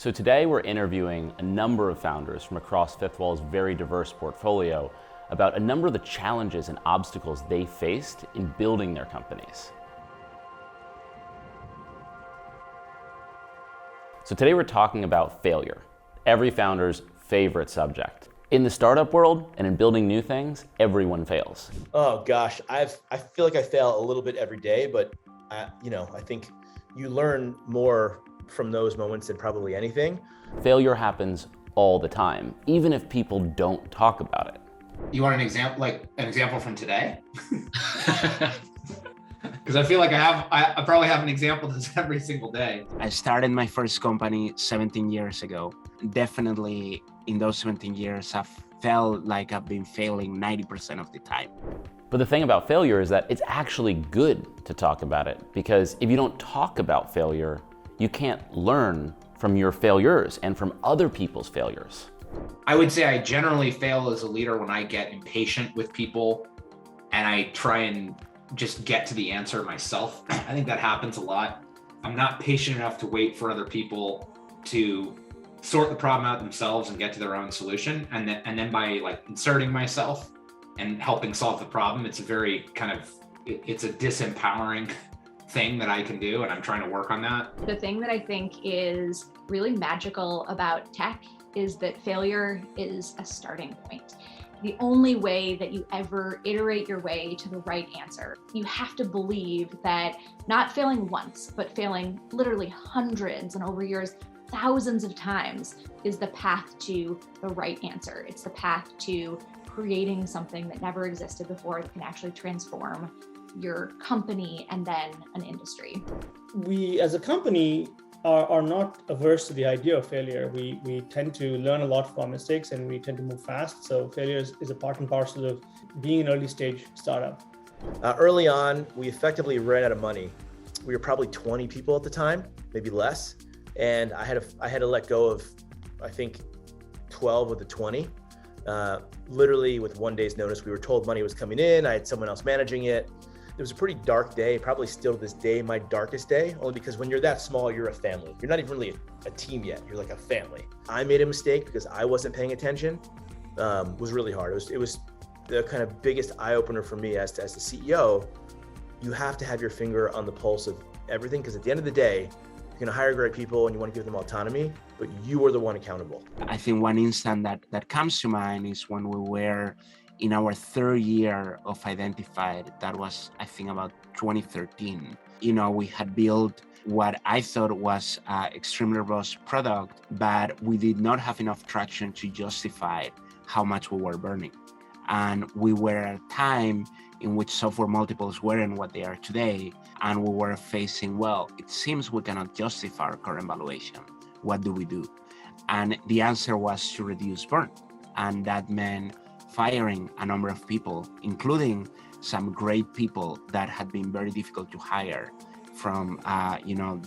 So today we're interviewing a number of founders from across Fifth Wall's very diverse portfolio about a number of the challenges and obstacles they faced in building their companies. So today we're talking about failure, every founder's favorite subject. In the startup world and in building new things, everyone fails. Oh gosh, I feel like I fail a little bit every day, but I think you learn more from those moments than probably anything. Failure happens all the time, even if people don't talk about it. You want an example from today? Because I feel like I probably have an example that's every single day. I started my first company 17 years ago. Definitely in those 17 years, I've felt like I've been failing 90% of the time. But the thing about failure is that it's actually good to talk about it, because if you don't talk about failure, you can't learn from your failures and from other people's failures. I would say I generally fail as a leader when I get impatient with people and I try and just get to the answer myself. I think that happens a lot. I'm not patient enough to wait for other people to sort the problem out themselves and get to their own solution. And then by inserting myself and helping solve the problem, it's a very it's a disempowering thing that I can do, and I'm trying to work on that. The thing that I think is really magical about tech is that failure is a starting point. The only way that you ever iterate your way to the right answer, you have to believe that not failing once, but failing literally hundreds and over years, thousands of times is the path to the right answer. It's the path to creating something that never existed before that can actually transform your company and then an industry. We as a company are not averse to the idea of failure. We tend to learn a lot from our mistakes and we tend to move fast. So failure is a part and parcel of being an early stage startup. Early on, we effectively ran out of money. We were probably 20 people at the time, maybe less. And I had to let go of, I think, 12 of the 20. Literally with 1 day's notice. We were told money was coming in. I had someone else managing it. It was a pretty dark day, probably still to this day, my darkest day, only because when you're that small, you're a family. You're not even really a team yet. You're like a family. I made a mistake because I wasn't paying attention. It was really hard. It was the kind of biggest eye opener for me as the CEO. You have to have your finger on the pulse of everything, because at the end of the day, you're going to hire great people and you want to give them autonomy, but you are the one accountable. I think one instant that comes to mind is when we were in our third year of Identified. That was, I think, about 2013. We had built what I thought was an extremely robust product, but we did not have enough traction to justify how much we were burning. And we were at a time in which software multiples weren't what they are today. And we were facing, it seems we cannot justify our current valuation. What do we do? And the answer was to reduce burn. And that meant firing a number of people, including some great people that had been very difficult to hire, from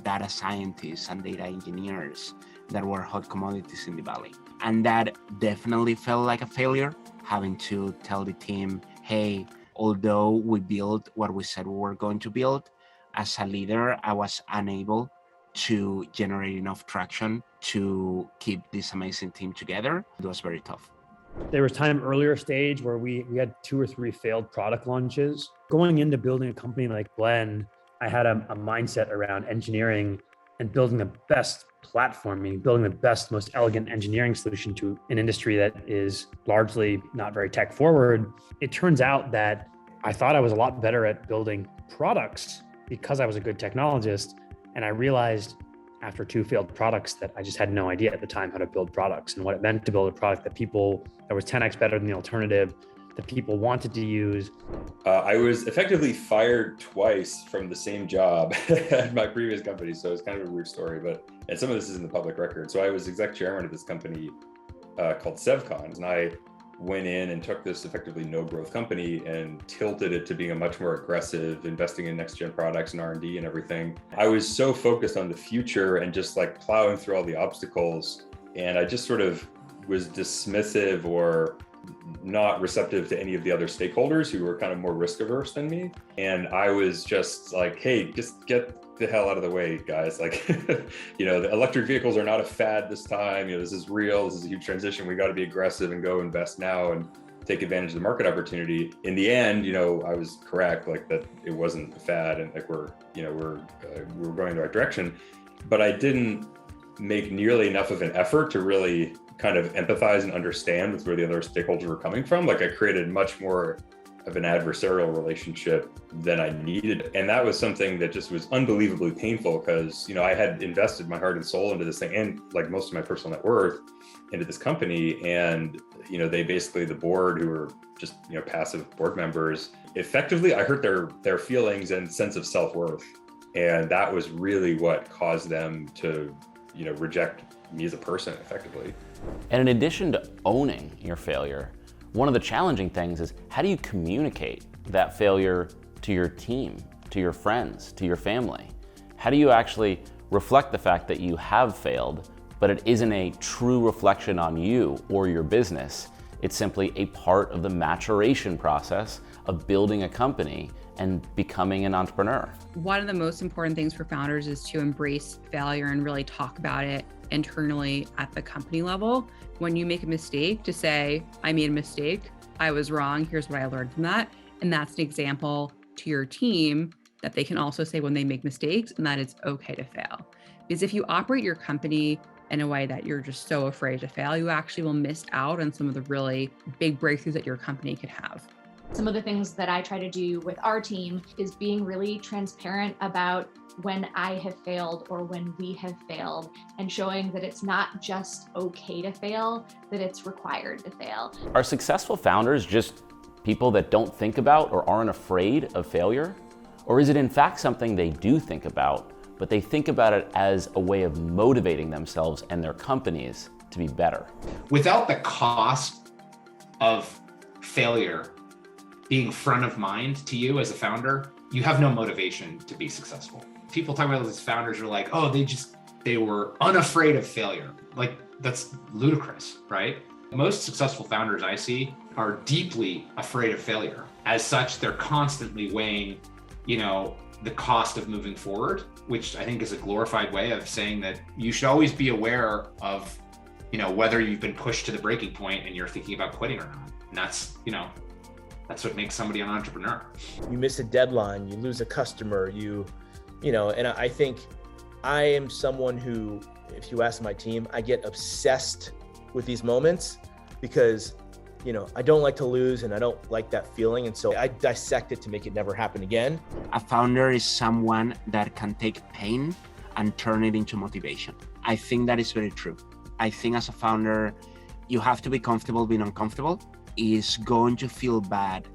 data scientists and data engineers that were hot commodities in the Valley. And that definitely felt like a failure, having to tell the team, hey, although we built what we said we were going to build, as a leader, I was unable to generate enough traction to keep this amazing team together. It was very tough. There was time earlier stage where we had 2 or 3 failed product launches. Going into building a company like Blend, I had a mindset around engineering and building the best platform, meaning building the best, most elegant engineering solution to an industry that is largely not very tech forward. It turns out that I thought I was a lot better at building products because I was a good technologist. And I realized after 2 failed products that I just had no idea at the time how to build products and what it meant to build a product that was 10x better than the alternative, that people wanted to use. I was effectively fired twice from the same job at my previous company. So it's kind of a weird story, and some of this is in the public record. So I was exec chairman of this company called Sevcon, and I went in and took this effectively no growth company and tilted it to being a much more aggressive, investing in next gen products and R&D and everything. I was so focused on the future and just plowing through all the obstacles. And I just sort of was dismissive or not receptive to any of the other stakeholders who were kind of more risk averse than me. And I was just like, hey, just get the hell out of the way, guys. Like, the electric vehicles are not a fad this time. This is real. This is a huge transition. We got to be aggressive and go invest now and take advantage of the market opportunity. In the end, I was correct, like that it wasn't a fad, and like we're going in the right direction. But I didn't make nearly enough of an effort to really kind of empathize and understand with where the other stakeholders were coming from. Like, I created much more of an adversarial relationship than I needed. And that was something that just was unbelievably painful because, I had invested my heart and soul into this thing and like most of my personal net worth into this company. And, they basically, the board, who were just, passive board members, effectively, I hurt their feelings and sense of self-worth. And that was really what caused them to, reject me as a person effectively. And in addition to owning your failure, one of the challenging things is, how do you communicate that failure to your team, to your friends, to your family? How do you actually reflect the fact that you have failed, but it isn't a true reflection on you or your business? It's simply a part of the maturation process of building a company and becoming an entrepreneur. One of the most important things for founders is to embrace failure and really talk about it internally at the company level. When you make a mistake, to say, I made a mistake, I was wrong, here's what I learned from that. And that's an example to your team that they can also say when they make mistakes, and that it's okay to fail. Because if you operate your company in a way that you're just so afraid to fail, you actually will miss out on some of the really big breakthroughs that your company could have. Some of the things that I try to do with our team is being really transparent about when I have failed or when we have failed, and showing that it's not just okay to fail, that it's required to fail. Are successful founders just people that don't think about or aren't afraid of failure? Or is it in fact something they do think about, but they think about it as a way of motivating themselves and their companies to be better? Without the cost of failure being front of mind to you as a founder, you have no motivation to be successful. People talk about these founders are like, oh, they were unafraid of failure. Like, that's ludicrous, right? Most successful founders I see are deeply afraid of failure. As such, they're constantly weighing, the cost of moving forward, which I think is a glorified way of saying that you should always be aware of, whether you've been pushed to the breaking point and you're thinking about quitting or not. And that's what makes somebody an entrepreneur. You miss a deadline, you lose a customer, and I think I am someone who, if you ask my team, I get obsessed with these moments because, I don't like to lose and I don't like that feeling. And so I dissect it to make it never happen again. A founder is someone that can take pain and turn it into motivation. I think that is very true. I think as a founder, you have to be comfortable being uncomfortable. Is going to feel bad,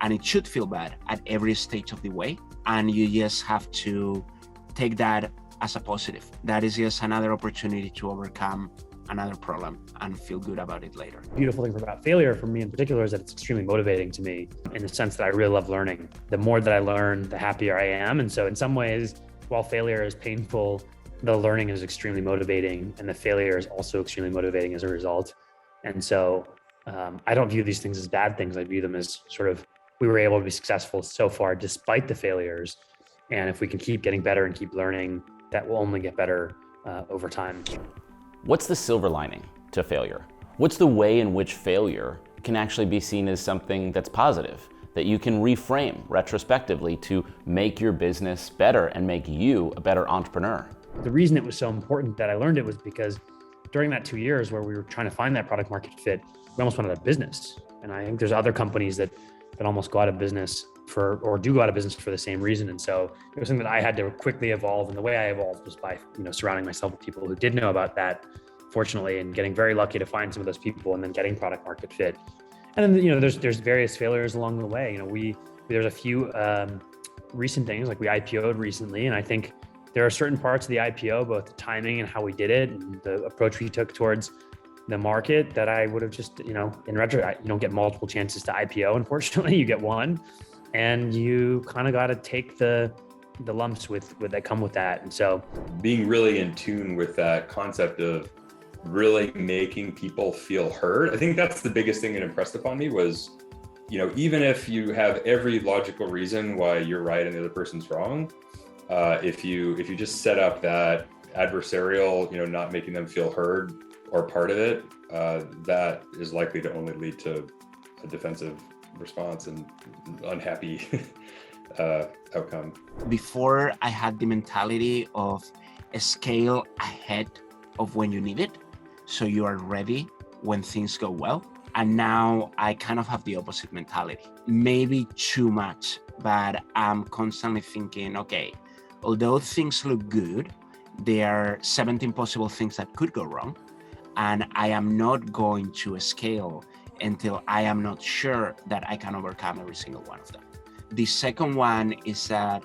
and it should feel bad at every stage of the way. And you just have to take that as a positive. That is just another opportunity to overcome another problem and feel good about it later. The beautiful thing about failure for me in particular is that it's extremely motivating to me in the sense that I really love learning. The more that I learn, the happier I am. And so in some ways, while failure is painful, the learning is extremely motivating, and the failure is also extremely motivating as a result. And so I don't view these things as bad things. I view them as sort of, we were able to be successful so far despite the failures. And if we can keep getting better and keep learning, that will only get better over time. What's the silver lining to failure? What's the way in which failure can actually be seen as something that's positive, that you can reframe retrospectively to make your business better and make you a better entrepreneur? The reason it was so important that I learned it was because during that 2 years where we were trying to find that product market fit, we almost went out of business. And I think there's other companies that almost go out of business or do go out of business for the same reason. And so it was something that I had to quickly evolve. And the way I evolved was by, surrounding myself with people who did know about that, fortunately, and getting very lucky to find some of those people and then getting product market fit. And then, there's various failures along the way. There's a few recent things, like we IPO'd recently. And I think there are certain parts of the IPO, both the timing and how we did it and the approach we took towards the market, that I would have just, in retro, you don't get multiple chances to IPO. Unfortunately, you get one, and you kind of got to take the lumps with that come with that. And so being really in tune with that concept of really making people feel heard, I think that's the biggest thing that impressed upon me was, even if you have every logical reason why you're right and the other person's wrong, If you just set up that adversarial, not making them feel heard or part of it, that is likely to only lead to a defensive response and unhappy outcome. Before, I had the mentality of a scale ahead of when you need it, so you are ready when things go well. And now I kind of have the opposite mentality. Maybe too much, but I'm constantly thinking, okay, although things look good, there are 17 possible things that could go wrong, and I am not going to scale until I am not sure that I can overcome every single one of them. The second one is that,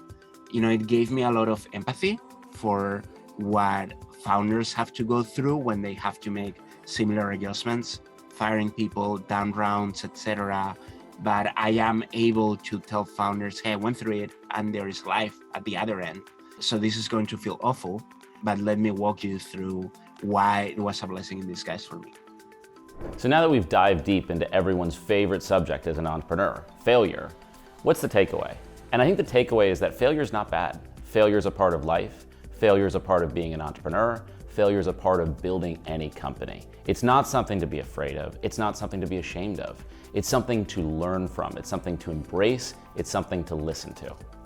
it gave me a lot of empathy for what founders have to go through when they have to make similar adjustments, firing people, down rounds, etc. But I am able to tell founders, hey, I went through it and there is life at the other end. So this is going to feel awful, but let me walk you through why it was a blessing in disguise for me. So now that we've dived deep into everyone's favorite subject as an entrepreneur, failure, what's the takeaway? And I think the takeaway is that failure is not bad. Failure is a part of life. Failure is a part of being an entrepreneur. Failure is a part of building any company. It's not something to be afraid of. It's not something to be ashamed of. It's something to learn from. It's something to embrace. It's something to listen to.